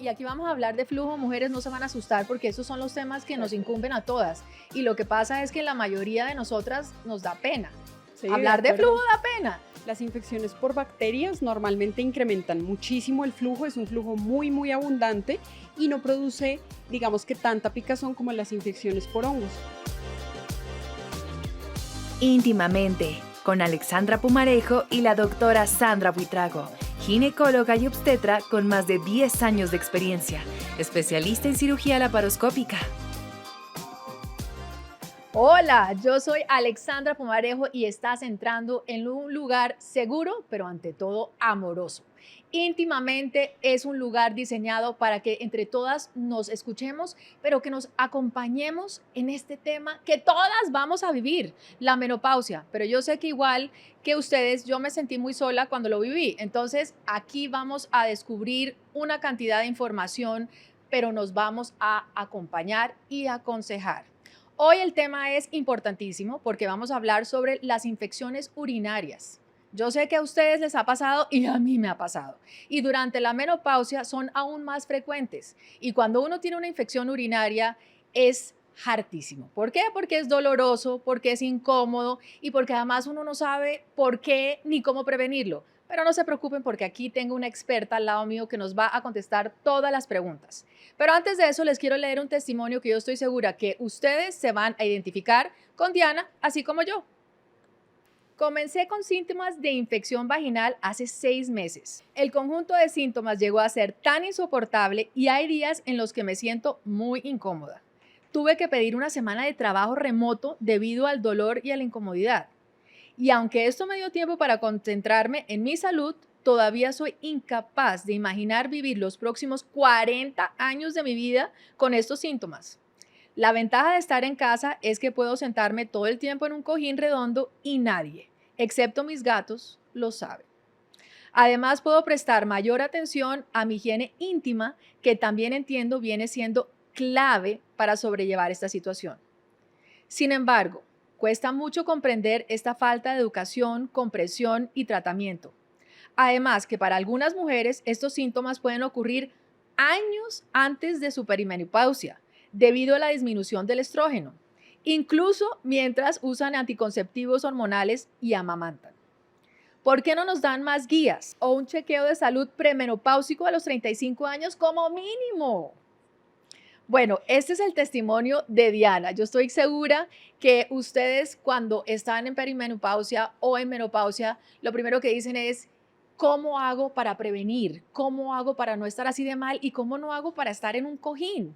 y aquí vamos a hablar de flujo, mujeres, no se van a asustar porque esos son los temas que nos incumben a todas. Y lo que pasa es que la mayoría de nosotras nos da pena. Sí, Hablar de flujo da pena. Las infecciones por bacterias normalmente incrementan muchísimo el flujo, es un flujo muy abundante y no produce, digamos que tanta picazón como las infecciones por hongos. Íntimamente, con Alexandra Pumarejo y la doctora Sandra Buitrago, ginecóloga y obstetra con más de 10 años de experiencia, especialista en cirugía laparoscópica. Hola, yo soy Alexandra Pumarejo y estás entrando en un lugar seguro, pero ante todo amoroso. Íntimamente es un lugar diseñado para que entre todas nos escuchemos, pero que nos acompañemos en este tema que todas vamos a vivir, la menopausia. Pero yo sé que igual que ustedes, yo me sentí muy sola cuando lo viví. Entonces aquí vamos a descubrir una cantidad de información, pero nos vamos a acompañar y aconsejar. Hoy el tema es importantísimo porque vamos a hablar sobre las infecciones urinarias. Yo sé que a ustedes les ha pasado y a mí me ha pasado. Y durante la menopausia son aún más frecuentes. Y cuando uno tiene una infección urinaria es hartísimo. ¿Por qué? Porque es doloroso, porque es incómodo y porque además uno no sabe por qué ni cómo prevenirlo. Pero no se preocupen porque aquí tengo una experta al lado mío que nos va a contestar todas las preguntas. Pero antes de eso les quiero leer un testimonio que yo estoy segura que ustedes se van a identificar con Diana, así como yo. Comencé con síntomas de infección vaginal hace 6 meses. El conjunto de síntomas llegó a ser tan insoportable y hay días en los que me siento muy incómoda. Tuve que pedir una semana de trabajo remoto debido al dolor y a la incomodidad. Y aunque esto me dio tiempo para concentrarme en mi salud, todavía soy incapaz de imaginar vivir los próximos 40 años de mi vida con estos síntomas. La ventaja de estar en casa es que puedo sentarme todo el tiempo en un cojín redondo y nadie, excepto mis gatos, lo sabe. Además, puedo prestar mayor atención a mi higiene íntima, que también entiendo viene siendo clave para sobrellevar esta situación. Sin embargo, cuesta mucho comprender esta falta de educación, comprensión y tratamiento. Además, que para algunas mujeres estos síntomas pueden ocurrir años antes de su perimenopausia, debido a la disminución del estrógeno, incluso mientras usan anticonceptivos hormonales y amamantan. ¿Por qué no nos dan más guías o un chequeo de salud premenopáusico a los 35 años como mínimo? Bueno, este es el testimonio de Diana. Yo estoy segura que ustedes cuando están en perimenopausia o en menopausia, lo primero que dicen es, ¿cómo hago para prevenir? ¿Cómo hago para no estar así de mal? ¿Y cómo no hago para estar en un cojín?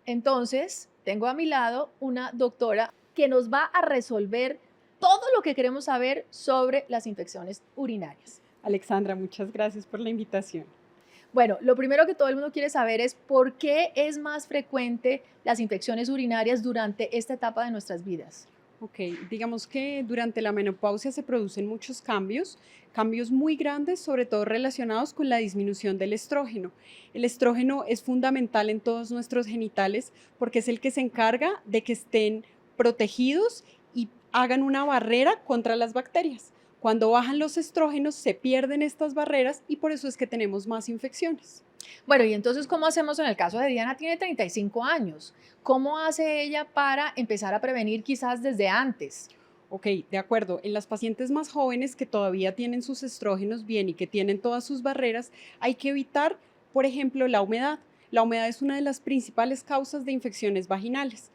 Entonces, tengo a mi lado una doctora que nos va a resolver todo lo que queremos saber sobre las infecciones urinarias. Alexandra, muchas gracias por la invitación. Bueno, lo primero que todo el mundo quiere saber es por qué es más frecuente las infecciones urinarias durante esta etapa de nuestras vidas. Ok, digamos que durante la menopausia se producen muchos cambios muy grandes, sobre todo relacionados con la disminución del estrógeno. El estrógeno es fundamental en todos nuestros genitales porque es el que se encarga de que estén protegidos y hagan una barrera contra las bacterias. Cuando bajan los estrógenos se pierden estas barreras y por eso es que tenemos más infecciones. Bueno, y entonces, ¿cómo hacemos en el caso de Diana? Tiene 35 años. ¿Cómo hace ella para empezar a prevenir quizás desde antes? Ok, de acuerdo. En las pacientes más jóvenes que todavía tienen sus estrógenos bien y que tienen todas sus barreras, hay que evitar, por ejemplo, la humedad. La humedad es una de las principales causas de infecciones vaginales.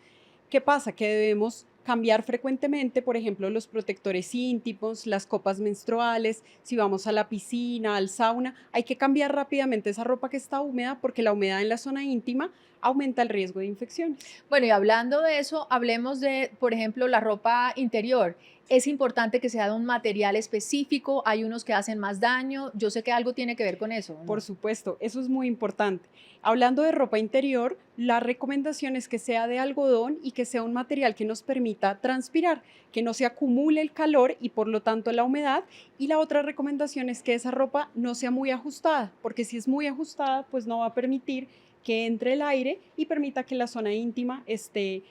¿Qué pasa? Que debemos cambiar frecuentemente, por ejemplo, los protectores íntimos, las copas menstruales, si vamos a la piscina, al sauna, hay que cambiar rápidamente esa ropa que está húmeda porque la humedad en la zona íntima aumenta el riesgo de infecciones. Bueno, y hablando de eso, hablemos de, por ejemplo, la ropa interior. Es importante que sea de un material específico, hay unos que hacen más daño, yo sé que algo tiene que ver con eso, ¿no? Por supuesto, eso es muy importante. Hablando de ropa interior, la recomendación es que sea de algodón y que sea un material que nos permita transpirar, que no se acumule el calor y por lo tanto la humedad. Y la otra recomendación es que esa ropa no sea muy ajustada, porque si es muy ajustada, pues no va a permitir que entre el aire y permita que la zona íntima esté,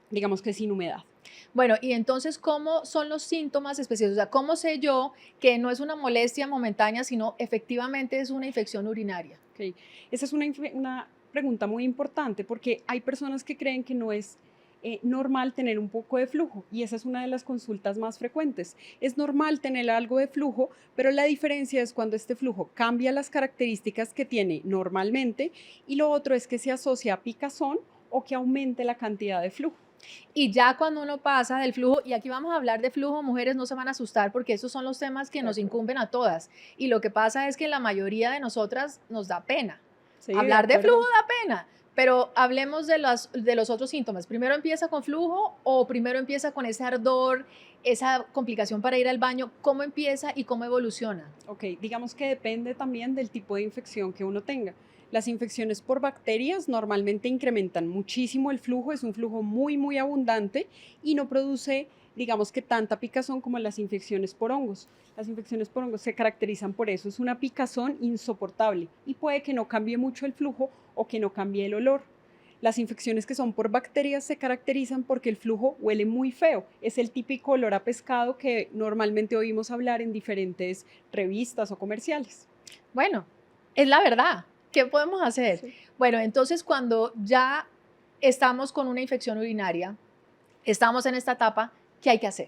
digamos que sin humedad. Bueno, y entonces, ¿cómo son los síntomas específicos? O sea, ¿cómo sé yo que no es una molestia momentánea, sino efectivamente es una infección urinaria? Ok, esa es una pregunta muy importante porque hay personas que creen que no es normal tener un poco de flujo y esa es una de las consultas más frecuentes. Es normal tener algo de flujo, pero la diferencia es cuando este flujo cambia las características que tiene normalmente y lo otro es que se asocia a picazón o que aumente la cantidad de flujo. Y ya cuando uno pasa del flujo, y aquí vamos a hablar de flujo, mujeres no se van a asustar porque esos son los temas que De nos acuerdo. incumben a todas. Y lo que pasa es que la mayoría de nosotras nos da pena. Sí, de Hablar de flujo acuerdo. da pena, pero hablemos de los otros síntomas. ¿Primero empieza con flujo o primero empieza con ese ardor, esa complicación para ir al baño? ¿Cómo empieza y cómo evoluciona? Ok, digamos que depende también del tipo de infección que uno tenga. Las infecciones por bacterias normalmente incrementan muchísimo el flujo, es un flujo muy abundante y no produce, digamos que tanta picazón como las infecciones por hongos. Las infecciones por hongos se caracterizan por eso, es una picazón insoportable y puede que no cambie mucho el flujo o que no cambie el olor. Las infecciones que son por bacterias se caracterizan porque el flujo huele muy feo. Es el típico olor a pescado que normalmente oímos hablar en diferentes revistas o comerciales. Bueno, es la verdad. ¿Qué podemos hacer? Sí. Bueno, entonces cuando ya estamos con una infección urinaria, estamos en esta etapa, ¿qué hay que hacer?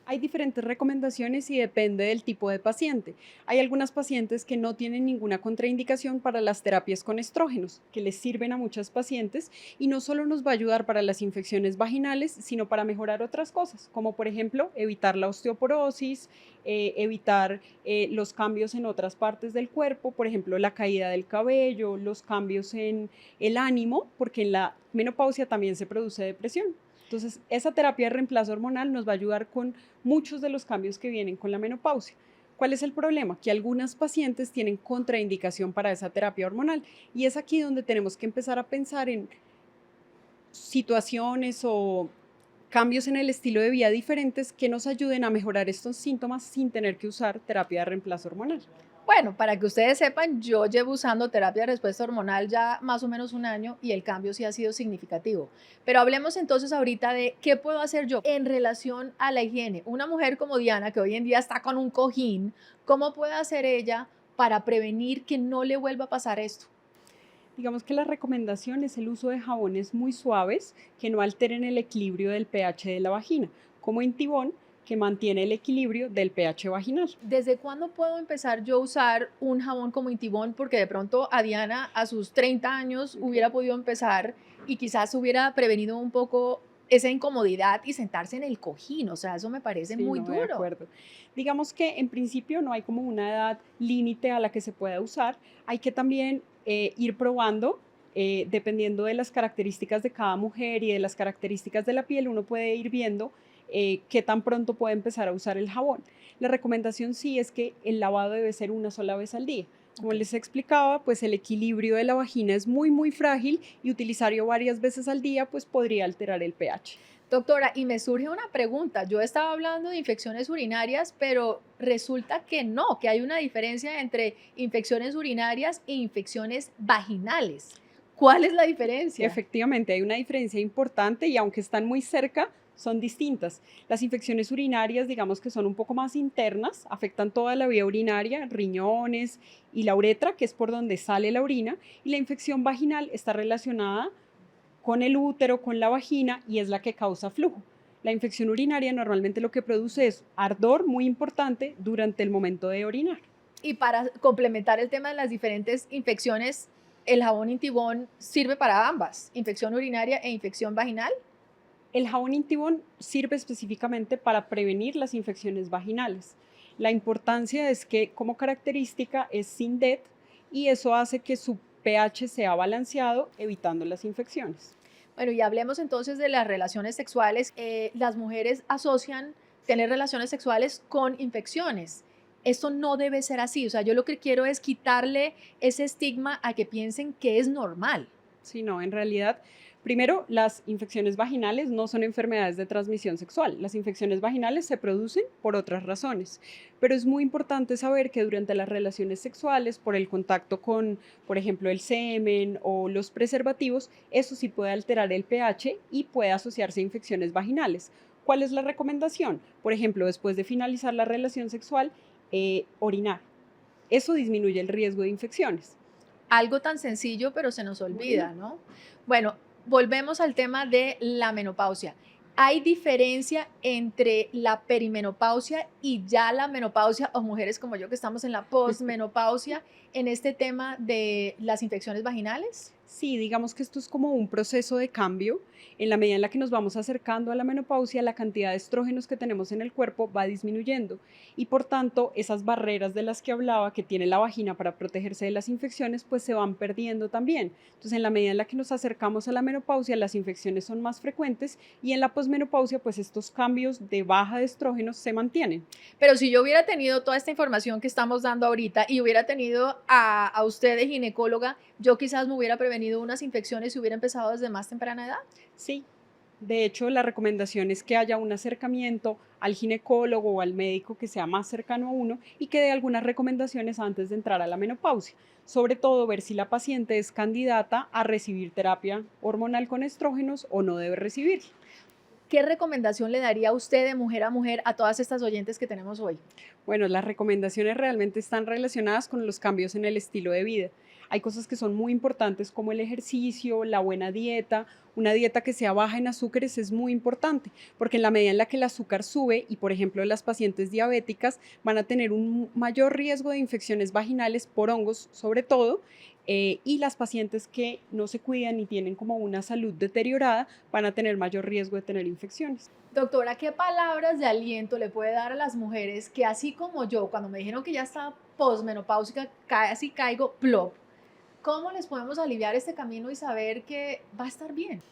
Hay diferentes recomendaciones y depende del tipo de paciente. Hay algunas pacientes que no tienen ninguna contraindicación para las terapias con estrógenos, que les sirven a muchas pacientes y no solo nos va a ayudar para las infecciones vaginales, sino para mejorar otras cosas, como por ejemplo evitar la osteoporosis, evitar los cambios en otras partes del cuerpo, por ejemplo la caída del cabello, los cambios en el ánimo, porque en la menopausia también se produce depresión. Entonces, esa terapia de reemplazo hormonal nos va a ayudar con muchos de los cambios que vienen con la menopausia. ¿Cuál es el problema? Que algunas pacientes tienen contraindicación para esa terapia hormonal y es aquí donde tenemos que empezar a pensar en situaciones o cambios en el estilo de vida diferentes que nos ayuden a mejorar estos síntomas sin tener que usar terapia de reemplazo hormonal. Bueno, para que ustedes sepan, yo llevo usando terapia de respuesta hormonal ya más o menos un año y el cambio sí ha sido significativo. Pero hablemos entonces ahorita de qué puedo hacer yo en relación a la higiene. Una mujer como Diana, que hoy en día está con un cojín, ¿cómo puede hacer ella para prevenir que no le vuelva a pasar esto? Digamos que la recomendación es el uso de jabones muy suaves que no alteren el equilibrio del pH de la vagina, como Intibón, que mantiene el equilibrio del pH vaginal. ¿Desde cuándo puedo empezar yo a usar un jabón como Intibón? Porque de pronto a Diana a sus 30 años hubiera podido empezar y quizás hubiera prevenido un poco esa incomodidad y sentarse en el cojín. O sea, eso me parece Sí, muy no, de duro. acuerdo. Digamos que en principio no hay como una edad límite a la que se pueda usar. Hay que también ir probando, dependiendo de las características de cada mujer y de las características de la piel, uno puede ir viendo qué tan pronto puede empezar a usar el jabón. La recomendación sí es que el lavado debe ser una sola vez al día. Como Ok. les explicaba, pues el equilibrio de la vagina es muy frágil y utilizarlo varias veces al día pues podría alterar el pH. Doctora, y me surge una pregunta. Yo estaba hablando de infecciones urinarias, pero resulta que no, que hay una diferencia entre infecciones urinarias e infecciones vaginales. ¿Cuál es la diferencia? Efectivamente, hay una diferencia importante y aunque están muy cerca, son distintas. Las infecciones urinarias, digamos que son un poco más internas, afectan toda la vía urinaria, riñones y la uretra, que es por donde sale la orina, y la infección vaginal está relacionada con el útero, con la vagina y es la que causa flujo. La infección urinaria normalmente lo que produce es ardor muy importante durante el momento de orinar. Y para complementar el tema de las diferentes infecciones, el jabón Intibón sirve para ambas, infección urinaria e infección vaginal. El jabón Intibón sirve específicamente para prevenir las infecciones vaginales. La importancia es que como característica es sin DET y eso hace que su pH sea balanceado, evitando las infecciones. Bueno, y hablemos entonces de las relaciones sexuales. Las mujeres asocian tener relaciones sexuales con infecciones. Esto no debe ser así. O sea, yo lo que quiero es quitarle ese estigma a que piensen que es normal. Sí, no, en realidad, primero, las infecciones vaginales no son enfermedades de transmisión sexual. Las infecciones vaginales se producen por otras razones, pero es muy importante saber que durante las relaciones sexuales, por el contacto con, por ejemplo, el semen o los preservativos, eso sí puede alterar el pH y puede asociarse a infecciones vaginales. ¿Cuál es la recomendación? Por ejemplo, después de finalizar la relación sexual, orinar. Eso disminuye el riesgo de infecciones. Algo tan sencillo, pero se nos olvida, ¿no? Bueno, volvemos al tema de la menopausia. ¿Hay diferencia entre la perimenopausia y ya la menopausia, o mujeres como yo que estamos en la posmenopausia, en este tema de las infecciones vaginales? Sí, digamos que esto es como un proceso de cambio. En la medida en la que nos vamos acercando a la menopausia, la cantidad de estrógenos que tenemos en el cuerpo va disminuyendo y por tanto esas barreras de las que hablaba que tiene la vagina para protegerse de las infecciones, pues se van perdiendo también. Entonces, en la medida en la que nos acercamos a la menopausia, las infecciones son más frecuentes y en la posmenopausia, pues estos cambios de baja de estrógenos se mantienen. Pero si yo hubiera tenido toda esta información que estamos dando ahorita y hubiera tenido a usted de ginecóloga, yo quizás me hubiera prevenido unas infecciones y hubiera empezado desde más temprana edad. Sí, de hecho, la recomendación es que haya un acercamiento al ginecólogo o al médico que sea más cercano a uno y que dé algunas recomendaciones antes de entrar a la menopausia. Sobre todo, ver si la paciente es candidata a recibir terapia hormonal con estrógenos o no debe recibir. ¿Qué recomendación le daría usted de mujer a mujer a todas estas oyentes que tenemos hoy? Bueno, las recomendaciones realmente están relacionadas con los cambios en el estilo de vida. Hay cosas que son muy importantes como el ejercicio, la buena dieta. Una dieta que sea baja en azúcares es muy importante porque en la medida en la que el azúcar sube y, por ejemplo, las pacientes diabéticas van a tener un mayor riesgo de infecciones vaginales por hongos, sobre todo, y las pacientes que no se cuidan y tienen como una salud deteriorada van a tener mayor riesgo de tener infecciones. Doctora, ¿qué palabras de aliento le puede dar a las mujeres que así como yo, cuando me dijeron que ya estaba posmenopáusica, casi caigo plop? ¿Cómo les podemos aliviar este camino y saber que va a estar bien?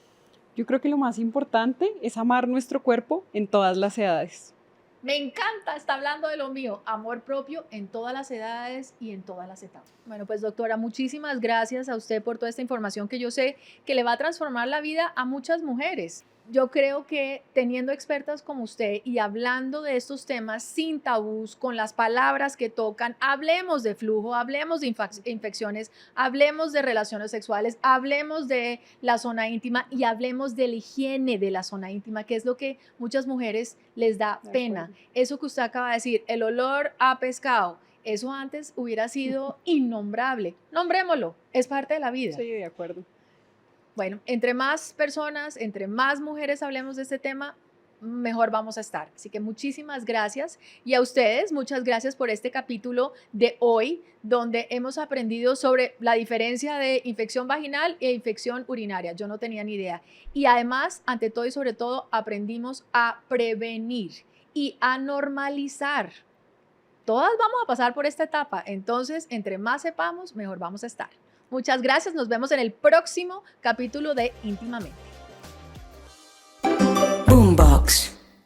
Yo creo que lo más importante es amar nuestro cuerpo en todas las edades. Me encanta, está hablando de lo mío, amor propio en todas las edades y en todas las etapas. Bueno, pues doctora, muchísimas gracias a usted por toda esta información que yo sé que le va a transformar la vida a muchas mujeres. Yo creo que teniendo expertas como usted y hablando de estos temas sin tabús, con las palabras que tocan, hablemos de flujo, hablemos de infecciones, hablemos de relaciones sexuales, hablemos de la zona íntima y hablemos de la higiene de la zona íntima, que es lo que muchas mujeres les da pena. Eso que usted acaba de decir, el olor a pescado, eso antes hubiera sido innombrable. Nombrémoslo, es parte de la vida. Sí, de acuerdo. Bueno, entre más personas, entre más mujeres hablemos de este tema, mejor vamos a estar. Así que muchísimas gracias. Y a ustedes, muchas gracias por este capítulo de hoy, donde hemos aprendido sobre la diferencia de infección vaginal e infección urinaria. Yo no tenía ni idea. Y además, ante todo y sobre todo, aprendimos a prevenir y a normalizar. Todas vamos a pasar por esta etapa. Entonces, entre más sepamos, mejor vamos a estar. Muchas gracias. Nos vemos en el próximo capítulo de Íntimamente.